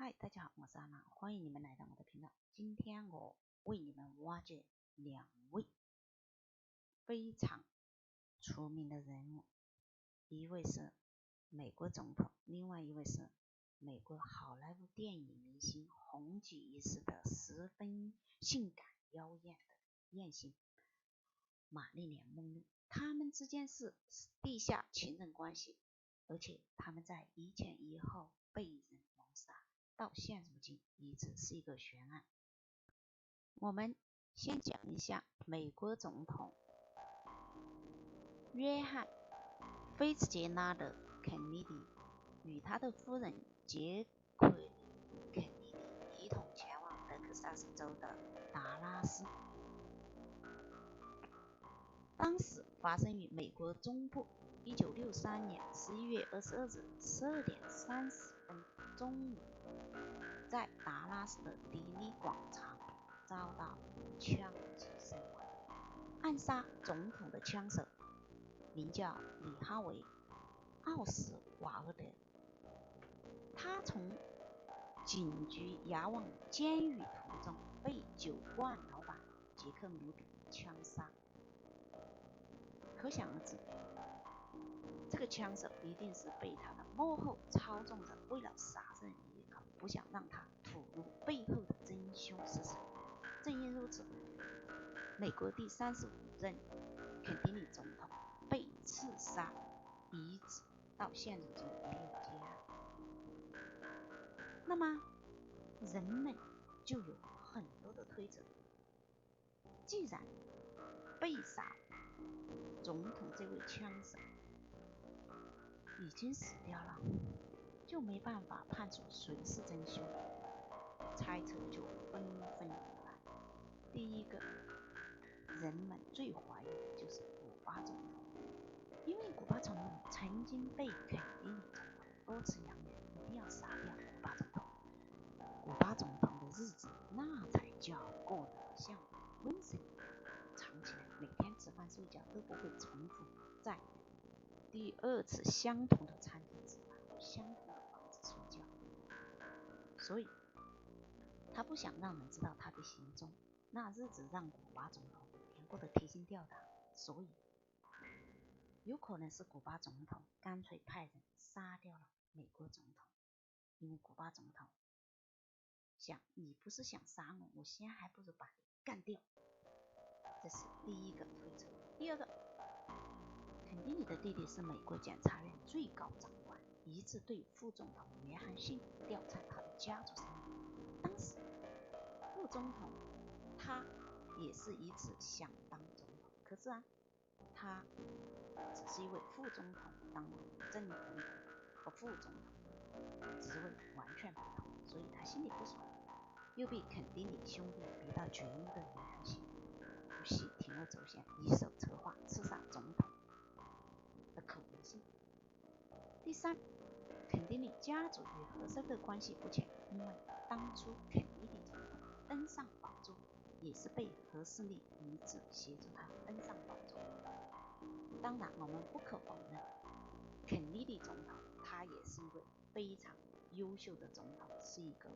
嗨，大家好，我是安娜，欢迎你们来到我的频道。今天我为你们挖掘两位非常出名的人物，一位是美国总统，另外一位是美国好莱坞电影明星，红极一时的十分性感妖艳的艳星玛丽莲·梦露。他们之间是地下情人关系，而且他们在一前一后被人谋杀，到现如今一直是一个悬案。我们先讲一下美国总统约翰·菲茨杰拉德·肯尼迪与他的夫人杰奎琳·肯尼迪一同前往德克萨斯州的达拉斯。当时发生于美国中部，1963年11月22日12点30分中午，在达拉斯的迪尼广场遭到枪击身亡。暗杀总统的枪手名叫里哈维·奥斯瓦尔德，他从警局押往监狱途中被酒馆老板杰克·鲁比枪杀。可想而知，这个枪手一定是被他的幕后操纵者为了杀人于口，不想让他吐露背后的真凶是谁。正因如此，美国第35任肯尼迪总统被刺杀一直到现如今没有结案。那么人们就有很多的推测，既然被杀总统这位枪手已经死掉了，就没办法判出谁是真凶，猜测就纷纷而来。第一个，人们最怀疑的就是古巴总统，因为古巴总统曾经被肯尼迪总统多次扬言一定要杀掉古巴总统。古巴总统的日子那才叫过得像瘟神一样长起来，每天吃饭睡觉都不会重复在第二次相同的餐厅吃饭，相同的房子睡觉，所以他不想让人知道他的行踪。那日子让古巴总统每天过得提心吊胆，所以有可能是古巴总统干脆派人杀掉了美国总统，因为古巴总统想，你不是想杀我，我先还不如把你干掉。这是第一个推测。第二个，肯尼迪的弟弟是美国检察院最高长官，一直对副总统约翰逊调查他的家族生意。当时副总统他也是一直想当总统，可是他只是一位副总统，当正总统和副总统职位完全不同，所以他心里不爽，又被肯尼迪兄弟逼到绝路的约翰逊不惜铤而走险，一手策划刺杀总统的可能性。第三，肯尼迪家族与何塞特关系不浅，因为当初肯尼迪总统登上宝座，也是被何势力一致协助他登上宝座。当然，我们不可否认，肯尼迪总统他也是一位非常优秀的总统，是一个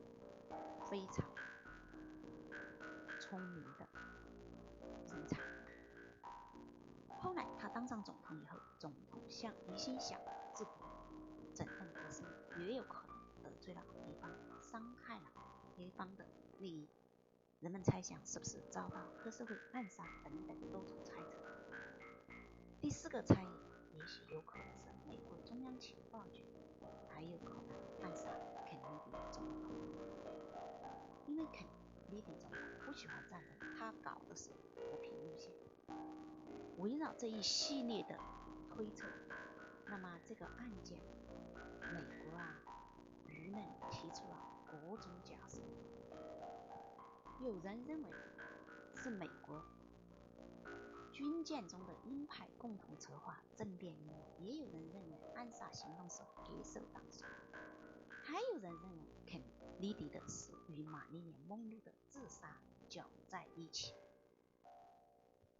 非常聪明的人才。后来他当上总统以后，总统一心想治国，整顿国势，也有可能得罪了一方，伤害了一方的利益。人们猜想是不是遭到黑社会暗杀等等多种猜测。第四个猜疑，也许有可能是美国中央情报局，还有可能暗杀肯尼迪总统，因为肯尼迪总统不喜欢战争，他搞的是和平路线。围绕这一系列的推测，那么这个案件，美国舆论提出了各种假设。有人认为是美国军舰中的鹰派共同策划政变阴谋，也有人认为暗杀行动是黑手党手，还有人认为肯尼迪的死与玛丽莲·梦露的自杀搅在一起。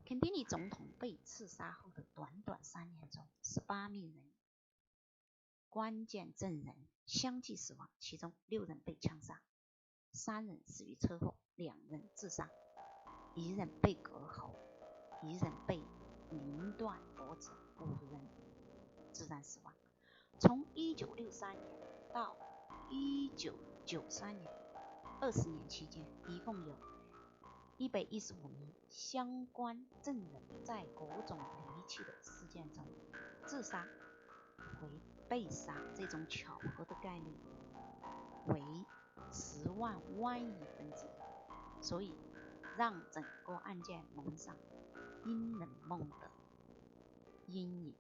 肯尼迪总统被刺杀后的短短3年中，18名人关键证人相继死亡，其中6人被枪杀，3人死于车祸，2人自杀，1人被割喉，1人被拧断脖子，5人自然死亡。从1963年到1993年20年期间，一共有115名相关证人在各种离奇的事件中自杀或被杀，这种巧合的概率为10万亿分之一，所以让整个案件蒙上因人梦的阴影。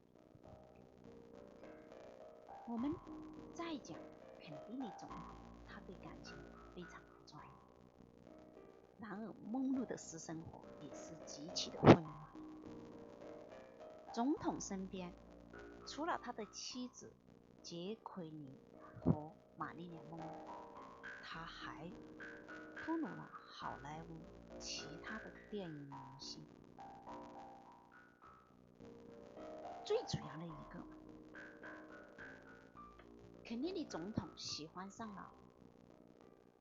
我们再讲肯尼迪总统，他对感情非常不专一，然而梦露的私生活也是极其的混乱。总统身边除了他的妻子杰奎琳和玛丽莲·梦露，他还俘虏了好莱坞其他的电影明星。最主要的一个，肯尼迪总统喜欢上了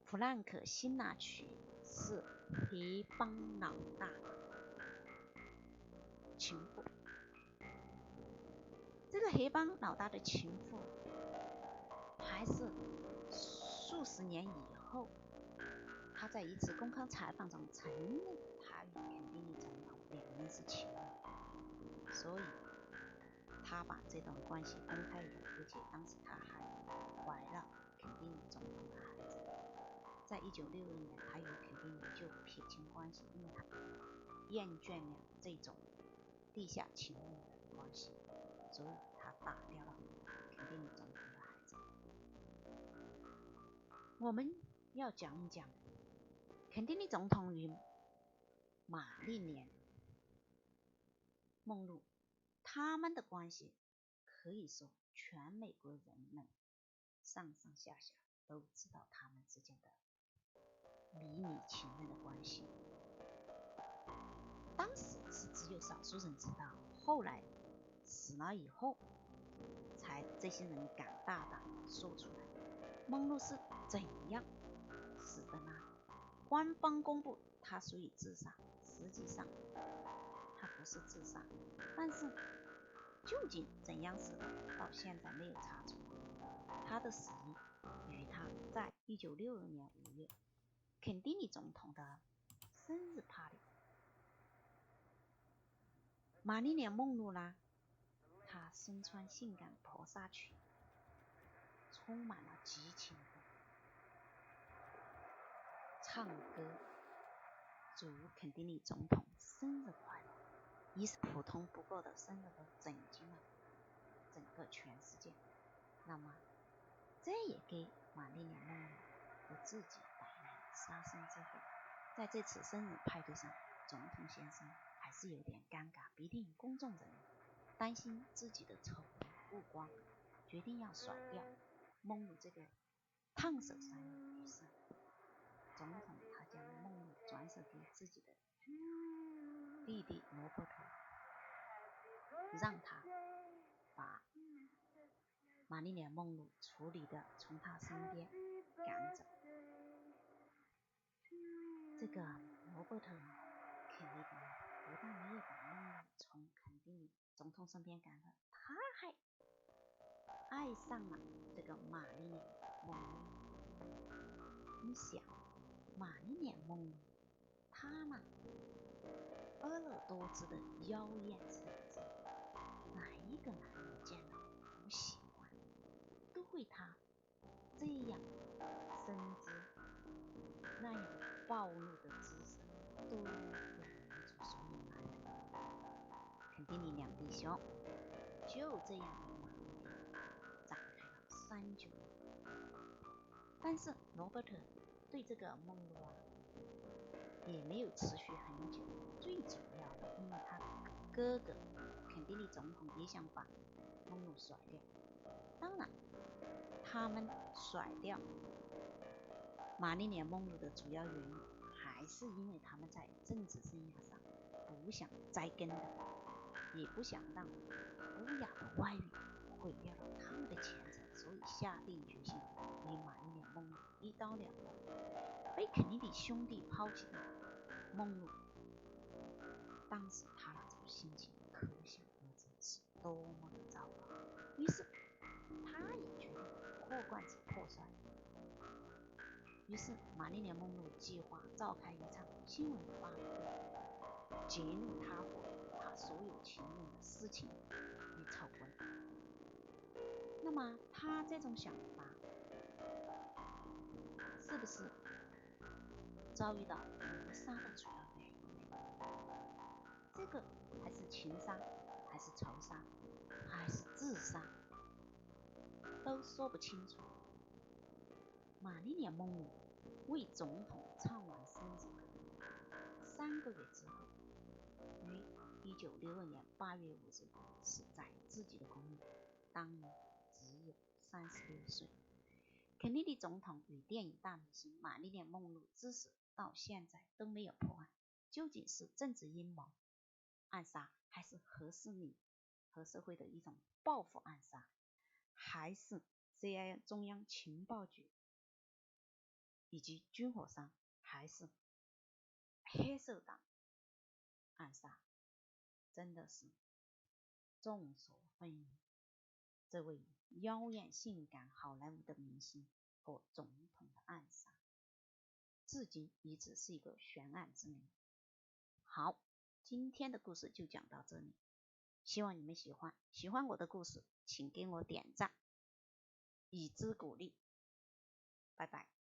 弗兰克·辛纳曲，是黑帮老大的情妇。这个黑帮老大的情妇还是数十年以后，他在一次公开采访中承认他与肯尼迪总统2人是情侣，所以他把这段关系公开以后，而且当时他还怀了肯尼迪总统的孩子。在1962年，他与肯尼迪就撇清关系，因为他厌倦了这种地下情侣的关系，所以他打掉了肯尼迪总统的孩子。我们要讲一讲肯尼迪总统与玛丽莲·梦露他们的关系，可以说全美国人们上上下下都知道他们之间的迷你情人的关系。当时是只有少数人知道，后来死了以后，才这些人敢大胆说出来。梦露是怎样死的呢？官方公布他属于自杀，实际上他不是自杀，但是究竟怎样死的，到现在没有查出。他的死因与他在1962年5月肯尼迪总统的生日 party。 玛丽莲·梦露呢，她身穿性感薄纱裙，充满了激情的唱歌，祝肯尼迪总统生日快乐。一次普通不过的生日都震惊了整个全世界。那么这也给玛丽莲·梦露和自己带来了杀身之祸。在这次生日派对上，总统先生还是有点尴尬，毕竟公众人物，担心自己的丑闻曝光，决定要甩掉梦露这个烫手山芋。于是总统他将梦露转手给自己的弟弟罗伯特，让他把玛丽莲·梦露处理的从他身边赶走。这个罗伯特肯尼迪不但没有把梦露从肯尼迪总统身边赶走，他还爱上了这个玛丽莲·梦露。你想，玛丽莲·梦露她那婀娜多姿的妖艳身姿，哪一个男人见了不喜欢，都会她这样身姿那样暴露的姿色都要迷住所有男人。肯尼迪2弟兄就这样与玛丽莲展开了39年。但是罗伯特对这个梦露也没有持续很久，最主要的因为他哥哥肯尼迪总统也想把梦露甩掉。当然他们甩掉玛丽莲·梦露的主要原因还是因为他们在政治生涯上不想栽跟的，也不想让不雅的外遇毁掉了他们的前程。所以下定决心与玛丽莲·梦露一刀两断。被肯尼迪兄弟抛弃的梦露，当时他那种心情可想而知是多么的糟糕。于是他也决定破罐子破摔。于是玛丽莲·梦露计划召开一场新闻发布会，揭露他和他所有情人的私情与丑闻。那么他这种想法是不是遭遇到谋杀的主要原因呢？这个还是情杀，还是仇杀，还是自杀，都说不清楚。玛丽莲·梦露为总统唱完生日歌3个月之后，于1962年8月5日死在自己的公寓，当年只有36岁。肯尼迪总统与电影大明星玛丽莲·梦露之死到现在都没有破案，究竟是政治阴谋暗杀，还是核势力和社会的一种报复暗杀，还是 CIA 中央情报局以及军火商，还是黑手党暗杀，真的是众说纷纭。这位妖艳性感好莱坞的明星和总统的暗杀，至今一直是一个悬案之谜。好，今天的故事就讲到这里，希望你们喜欢。喜欢我的故事，请给我点赞，以资鼓励。拜拜。